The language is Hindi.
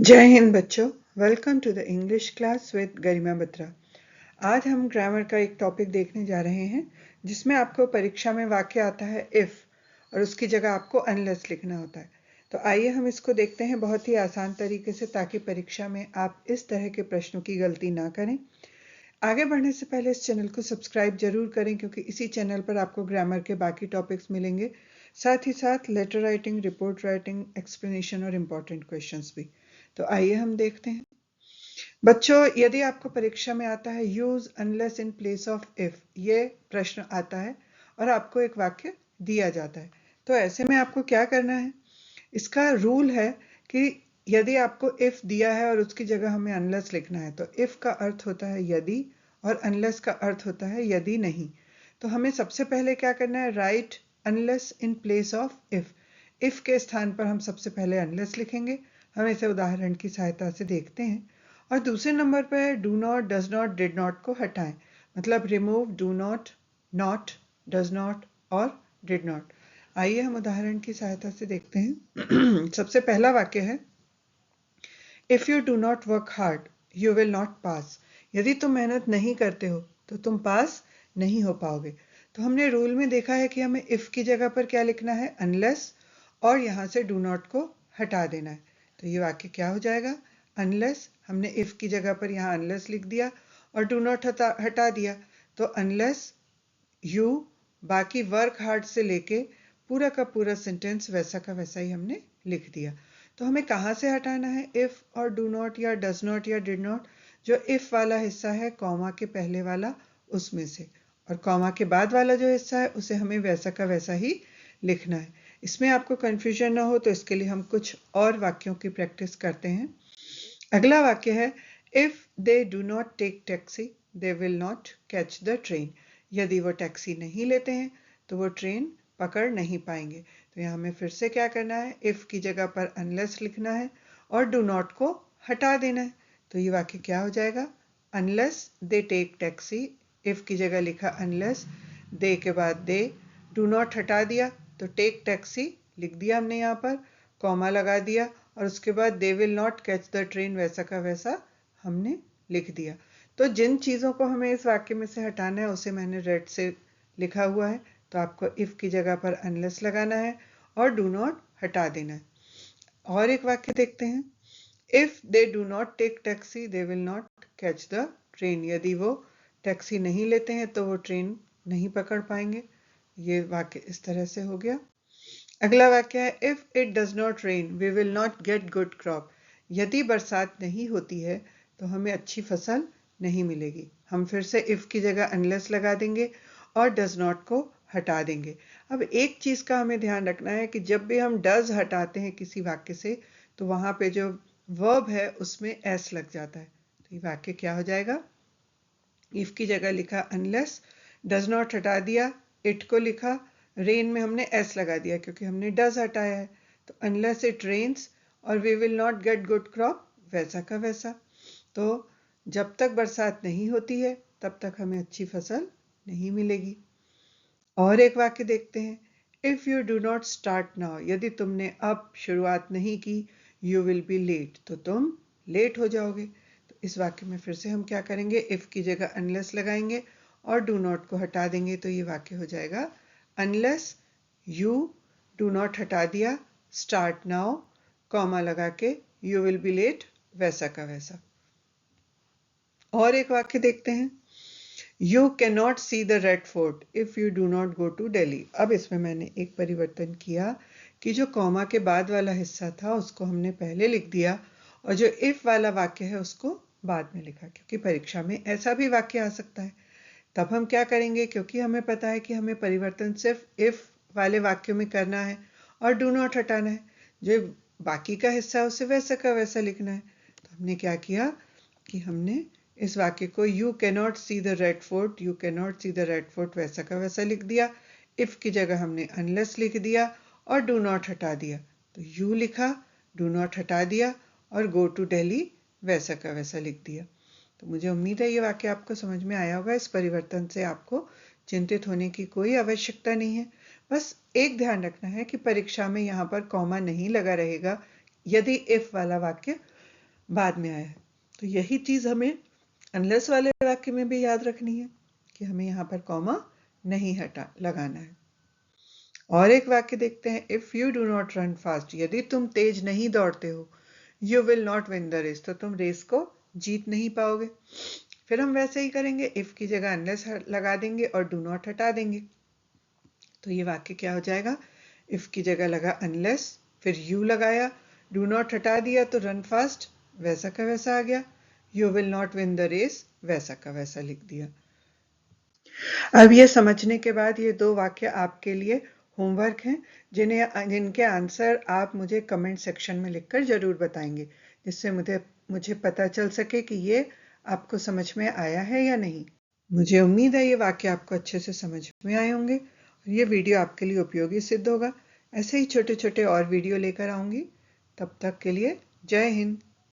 जय हिंद बच्चों, welcome to the English class with Garima Batra. आज हम ग्रामर का एक टॉपिक देखने जा रहे हैं जिसमें आपको परीक्षा में वाक्य आता है इफ और उसकी जगह आपको अनलेस लिखना होता है। तो आइए हम इसको देखते हैं बहुत ही आसान तरीके से, ताकि परीक्षा में आप इस तरह के प्रश्नों की गलती ना करें। आगे बढ़ने से पहले इस चैनल को सब्सक्राइब जरूर करें, क्योंकि इसी चैनल पर आपको ग्रामर के बाकी टॉपिक्स मिलेंगे, साथ ही साथ letter writing, report writing, explanation और इम्पोर्टेंट क्वेश्चंस भी। तो आइए हम देखते हैं। बच्चों, यदि आपको परीक्षा में आता है use unless in place of if, ये प्रश्न आता है और आपको एक वाक्य दिया जाता है, तो ऐसे में आपको क्या करना है? इसका रूल है कि यदि आपको इफ दिया है और उसकी जगह हमें अनलेस लिखना है, तो इफ का अर्थ होता है यदि और अनलेस का अर्थ होता है यदि नहीं। तो हमें सबसे पहले क्या करना है? Right unless in place of if. If के स्थान पर हम सबसे पहले अनलेस लिखेंगे। हम इसे उदाहरण की सहायता से देखते हैं। और दूसरे नंबर पर do not, does not, did not को हटाएं, मतलब remove do not, not, does not और डिड नॉट। आइए हम उदाहरण की सहायता से देखते हैं। सबसे पहला वाक्य है, if you do not work hard you will not pass. यदि तुम मेहनत नहीं करते हो तो तुम पास नहीं हो पाओगे। तो हमने रूल में देखा है कि हमें इफ की जगह पर क्या लिखना है? अनलेस, और यहाँ से डू नॉट को हटा देना है। तो ये वाक्य क्या हो जाएगा? अनलेस, हमने इफ की जगह पर यहाँ अनलेस लिख दिया और डू नॉट हटा दिया। तो अनलेस यू, बाकी वर्क हार्ड से लेके पूरा का पूरा सेंटेंस वैसा का वैसा ही हमने लिख दिया। तो हमें कहाँ से हटाना है? इफ और डू नॉट या डज नॉट या डिड नॉट। जो इफ वाला हिस्सा है कॉमा के पहले वाला, उसमें से, और कॉमा के बाद वाला जो हिस्सा है उसे हमें वैसा का वैसा ही लिखना है। इसमें आपको कंफ्यूजन ना हो तो इसके लिए हम कुछ और वाक्यों की प्रैक्टिस करते हैं। अगला वाक्य है, if they do not take taxi they will not catch the train. यदि वो टैक्सी नहीं लेते हैं तो वो ट्रेन पकड़ नहीं पाएंगे। तो यहाँ हमें फिर से क्या करना है? इफ की जगह पर अनलेस लिखना है और डू नॉट को हटा देना है। तो ये वाक्य क्या हो जाएगा? Unless they take taxi, if की जगह लिखा अनलेस, दे के बाद दे, डू नॉट हटा दिया तो टेक टैक्सी लिख दिया हमने यहाँ पर, कॉमा लगा दिया और उसके बाद दे will not catch the train वैसा का वैसा हमने लिख दिया। तो जिन चीज़ों को हमें इस वाक्य में से हटाना है उसे मैंने रेड से लिखा हुआ है। तो आपको इफ की जगह पर अनलेस लगाना है और डू नॉट हटा देना है। और एक वाक्य देखते हैं, if they do not take taxi they will not catch the train. यदि वो टैक्सी नहीं लेते हैं तो वो ट्रेन नहीं पकड़ पाएंगे। ये वाक्य इस तरह से हो गया। अगला वाक्य है, if it does not rain we will not get good crop. यदि बरसात नहीं होती है तो हमें अच्छी फसल नहीं मिलेगी। हम फिर से इफ की जगह अनलेस लगा देंगे और डज नॉट को हटा देंगे। अब एक चीज का हमें ध्यान रखना है कि जब भी हम डज हटाते हैं किसी वाक्य से, तो वहां पे जो वर्ब है उसमें एस लग जाता है। तो ये वाक्य क्या हो जाएगा? इफ की जगह लिखा अनलेस, डज नॉट हटा दिया, इट को लिखा, रेन में हमने एस लगा दिया क्योंकि हमने डज हटाया है। तो अनलेस इट रेन्स और we will not get good crop, वैसा का वैसा। तो जब तक बरसात नहीं होती है तब तक हमें अच्छी फसल नहीं मिलेगी। और एक वाक्य देखते हैं, if you do not start now, यदि तुमने अब शुरुआत नहीं की, यू विल बी लेट, तो तुम लेट हो जाओगे। तो इस वाक्य में फिर से हम क्या करेंगे? इफ की जगह अनलेस लगाएंगे और डू नॉट को हटा देंगे। तो ये वाक्य हो जाएगा, अनलेस यू, डू नॉट हटा दिया, स्टार्ट नाउ, कॉमा लगा के, यू विल बी लेट, वैसा का वैसा। और एक वाक्य देखते हैं, you can not see the Red Fort if you do not go to Delhi. अब इसमें मैंने एक परिवर्तन किया कि जो कॉमा के बाद वाला हिस्सा था उसको हमने पहले लिख दिया और जो इफ वाला वाक्य है उसको बाद में लिखा, क्योंकि परीक्षा में ऐसा भी वाक्य आ सकता है। तब हम क्या करेंगे? क्योंकि हमें पता है कि हमें परिवर्तन सिर्फ इफ वाले वाक्यों में करना है और डू नॉट हटाना है, जो बाकी का हिस्सा है उसे वैसा का वैसा लिखना है। तो हमने क्या किया कि हमने इस वाक्य को you can not see the Red fort, you can not see the Red fort वैसा का वैसा लिख दिया। इफ की जगह हमने अनलेस लिख दिया और डू नॉट हटा दिया। तो यू लिखा, डू नॉट हटा दिया और गो टू दिल्ली वैसा का वैसा लिख दिया। तो मुझे उम्मीद है ये वाक्य आपको समझ में आया होगा। इस परिवर्तन से आपको चिंतित होने की कोई आवश्यकता नहीं है। बस एक ध्यान रखना है कि परीक्षा में यहाँ पर कॉमा नहीं लगा रहेगा यदि इफ वाला वाक्य बाद में आया है। तो यही चीज हमें अनलेस वाले वाक्य में भी याद रखनी है कि हमें यहाँ पर कॉमा नहीं लगाना है। और एक वाक्य देखते हैं, if you do not run fast, यदि तुम तेज नहीं दौड़ते हो, you will not win the race, तो तुम रेस को जीत नहीं पाओगे। फिर हम वैसे ही करेंगे, इफ की जगह अनलेस लगा देंगे और डू नॉट हटा देंगे। तो ये वाक्य क्या हो जाएगा, इफ की जगह लगा अनलेस, फिर यू लगाया, डू नॉट हटा दिया तो रन फास्ट वैसा का वैसा आ गया, you will not win the race वैसा का वैसा लिख दिया। अब ये समझने के बाद ये दो वाक्य आपके लिए होमवर्क हैं, जिनके आंसर आप मुझे कमेंट सेक्शन में लिखकर जरूर बताएंगे, जिससे मुझे पता चल सके कि ये आपको समझ में आया है या नहीं। मुझे उम्मीद है ये वाक्य आपको अच्छे से समझ में आए होंगे और ये वीडियो आपके लिए उपयोगी सिद्ध होगा। ऐसे ही छोटे छोटे और वीडियो लेकर आऊंगी। तब तक के लिए जय हिंद।